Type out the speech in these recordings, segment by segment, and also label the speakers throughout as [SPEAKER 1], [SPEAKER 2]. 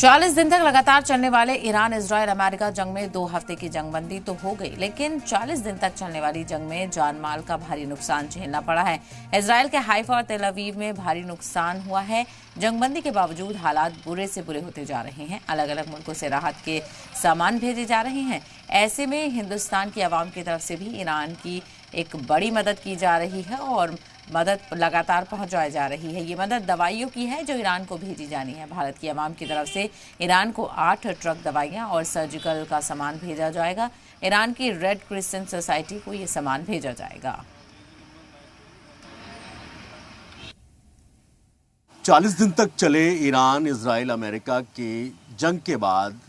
[SPEAKER 1] 40 दिन तक लगातार चलने वाले ईरान इजराइल अमेरिका जंग में 2 हफ्ते की जंगबंदी तो हो गई, लेकिन 40 दिन तक चलने वाली जंग में जान माल का भारी नुकसान झेलना पड़ा है। इजराइल के हाइफा और तेल अवीव में भारी नुकसान हुआ है। जंगबंदी के बावजूद हालात बुरे से बुरे होते जा रहे हैं। अलग अलग मुल्कों से राहत के सामान भेजे जा रहे हैं। ऐसे में हिंदुस्तान की आवाम की तरफ से भी ईरान की एक बड़ी मदद की जा रही है और मदद लगातार पहुंचाई जा रही है। ये मदद दवाइयों की है जो ईरान को भेजी जानी है। भारत की आवाम की तरफ से ईरान को 8 ट्रक दवाइयां और सर्जिकल का सामान भेजा जाएगा। ईरान की रेड क्रिसेंट सोसाइटी को ये सामान भेजा जाएगा।
[SPEAKER 2] 40 दिन तक चले ईरान इजराइल अमेरिका की जंग के बाद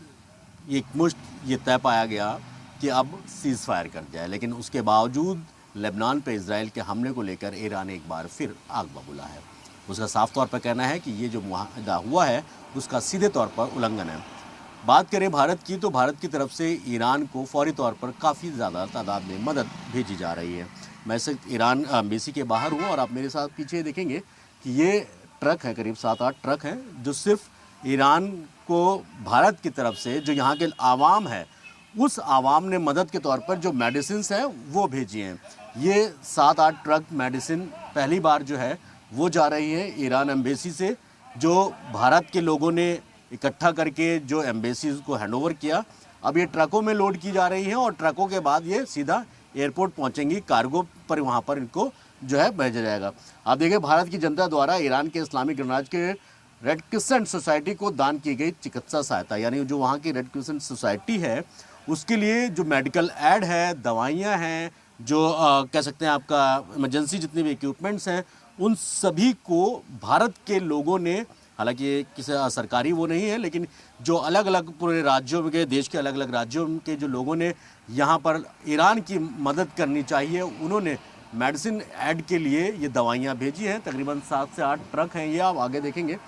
[SPEAKER 2] एकमुश्त ये तय पाया गया कि अब सीज फायर कर जाए, लेकिन उसके बावजूद लेबनान पे इजराइल के हमले को लेकर ईरान एक बार फिर आग बबूला है। उसका साफ तौर पर कहना है कि ये जो मुआहदा हुआ है उसका सीधे तौर पर उल्लंघन है। बात करें भारत की, तो भारत की तरफ से ईरान को फौरी तौर पर काफ़ी ज़्यादा तादाद में मदद भेजी जा रही है। मैं सिर्फ ईरान एम्बेसी के बाहर हूँ और आप मेरे साथ पीछे देखेंगे कि ये ट्रक है, करीब 7-8 ट्रक हैं जो सिर्फ ईरान को भारत की तरफ से जो यहाँ के आवाम है उस आवाम ने मदद के तौर पर जो मेडिसिन हैं वो भेजी हैं। ये 7-8 ट्रक मेडिसिन पहली बार जो है वो जा रही है ईरान एम्बेसी से, जो भारत के लोगों ने इकट्ठा करके जो एम्बेसी को हैंडओवर किया। अब ये ट्रकों में लोड की जा रही हैं और ट्रकों के बाद ये सीधा एयरपोर्ट पहुंचेंगी, कार्गो पर वहाँ पर इनको जो है भेजा जाएगा। आप देखिए, भारत की जनता द्वारा ईरान के इस्लामिक गणराज्य के रेड क्रिसेंट सोसाइटी को दान की गई चिकित्सा सहायता, यानी जो वहाँ की रेड क्रिसेंट सोसाइटी है उसके लिए जो मेडिकल एड है, दवाइयाँ हैं, जो कह सकते हैं आपका इमरजेंसी जितने भी इक्विपमेंट्स हैं, उन सभी को भारत के लोगों ने, हालांकि ये किसी सरकारी वो नहीं है, लेकिन जो अलग अलग पूरे राज्यों के, देश के अलग अलग राज्यों के जो लोगों ने यहाँ पर ईरान की मदद करनी चाहिए, उन्होंने मेडिसिन ऐड के लिए ये दवाइयाँ भेजी हैं। तकरीबन 7 से 8 ट्रक हैं। ये आप आगे देखेंगे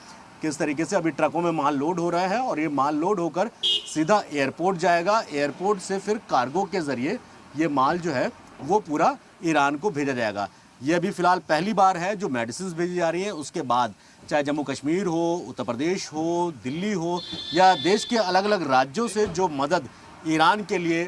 [SPEAKER 2] किस तरीके से अभी ट्रकों में माल लोड हो रहा है और ये माल लोड होकर सीधा एयरपोर्ट जाएगा। एयरपोर्ट से फिर कार्गो के ज़रिए ये माल जो है वो पूरा ईरान को भेजा जाएगा। ये अभी फ़िलहाल पहली बार है जो मेडिसिन भेजी जा रही हैं। उसके बाद चाहे जम्मू कश्मीर हो, उत्तर प्रदेश हो, दिल्ली हो या देश के अलग अलग राज्यों से जो मदद ईरान के लिए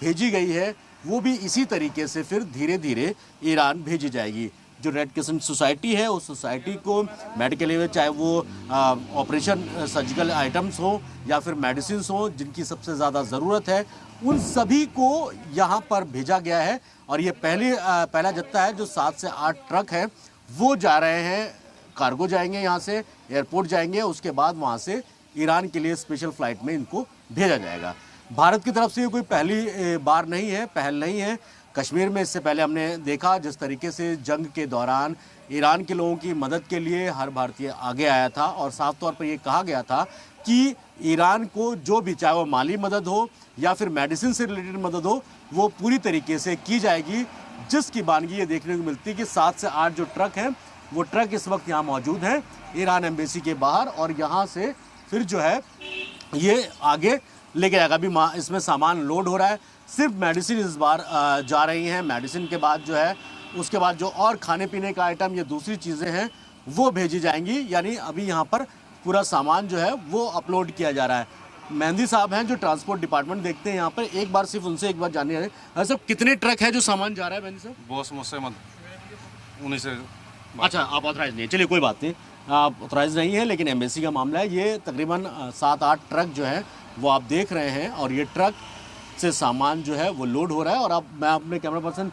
[SPEAKER 2] भेजी गई है वो भी इसी तरीके से फिर धीरे धीरे ईरान भेजी जाएगी। जो रेड क्रिसेंट सोसाइटी है उस सोसाइटी को मेडिकल एवं चाहे वो ऑपरेशन सर्जिकल आइटम्स हो या फिर मेडिसिन हो जिनकी सबसे ज़्यादा ज़रूरत है, उन सभी को यहाँ पर भेजा गया है। और ये पहला जत्था है जो 7 से 8 ट्रक है वो जा रहे हैं, कार्गो जाएंगे, यहाँ से एयरपोर्ट जाएंगे, उसके बाद वहाँ से ईरान के लिए स्पेशल फ़्लाइट में इनको भेजा जाएगा। भारत की तरफ से ये कोई पहली बार नहीं है, पहल नहीं है। कश्मीर में इससे पहले हमने देखा जिस तरीके से जंग के दौरान ईरान के लोगों की मदद के लिए हर भारतीय आगे आया था और साफ तौर पर ये कहा गया था कि ईरान को जो भी, चाहे वो माली मदद हो या फिर मेडिसिन से रिलेटेड मदद हो, वो पूरी तरीके से की जाएगी। जिसकी बानगी ये देखने को मिलती है कि 7 से 8 जो ट्रक हैं वो ट्रक इस वक्त यहाँ मौजूद हैं ईरान एम्बेसी के बाहर और यहाँ से फिर जो है ये आगे लेके जाएगा। अभी इसमें सामान लोड हो रहा है, सिर्फ मेडिसिन इस बार जा रही हैं। मेडिसिन के बाद जो है उसके बाद जो और खाने पीने का आइटम, ये दूसरी चीज़ें हैं वो भेजी जाएंगी। यानी अभी यहाँ पर पूरा सामान जो है वो अपलोड किया जा रहा है। मेहंदी साहब हैं जो ट्रांसपोर्ट डिपार्टमेंट देखते हैं यहाँ पर, एक बार सिर्फ उनसे एक बार जानने रहे हैं सर, कितने ट्रक है जो सामान जा रहा है मेहंदी साहब?
[SPEAKER 3] बॉस मुझसे मत उन्हीं से।
[SPEAKER 2] अच्छा, आप ऑथराइज नहीं, चलिए कोई बात नहीं, आप ऑथराइज नहीं है, लेकिन एम्बेसी का मामला है। ये तकरीबन 7-8 ट्रक जो है वो आप देख रहे हैं और ये ट्रक से सामान जो है वो लोड हो रहा है। और अब मैं अपने कैमरा पर्सन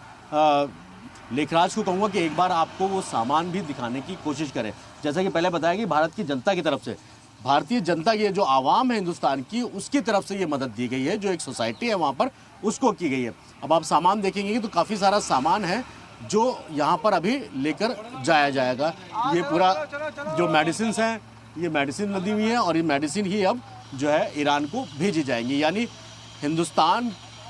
[SPEAKER 2] लेखराज को कहूँगा कि एक बार आपको वो सामान भी दिखाने की कोशिश करें। जैसा कि पहले बताया कि भारत की जनता की तरफ से, भारतीय जनता की जो आवाम है हिंदुस्तान की, उसकी तरफ से ये मदद दी गई है। जो एक सोसाइटी है वहाँ पर उसको की गई है। अब आप सामान देखेंगे तो काफ़ी सारा सामान है जो यहाँ पर अभी लेकर जाया जाएगा। ये पूरा जो मेडिसिन हैं ये मेडिसिन लदी हुई है और ये मेडिसिन ही अब जो है ईरान को भेजी जाएंगी। यानी हिंदुस्तान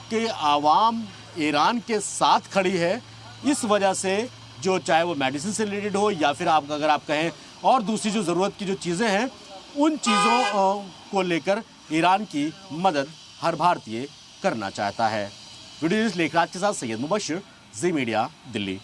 [SPEAKER 2] के आवाम ईरान के साथ खड़ी है। इस वजह से जो चाहे वो मेडिसिन से रिलेटेड हो या फिर आप अगर आप कहें और दूसरी जो ज़रूरत की जो चीज़ें हैं, उन चीज़ों को लेकर ईरान की मदद हर भारतीय करना चाहता है। वीडियो जर्नलिस्ट लेखराज के साथ सैयद मुबश्शिर, जी मीडिया, दिल्ली।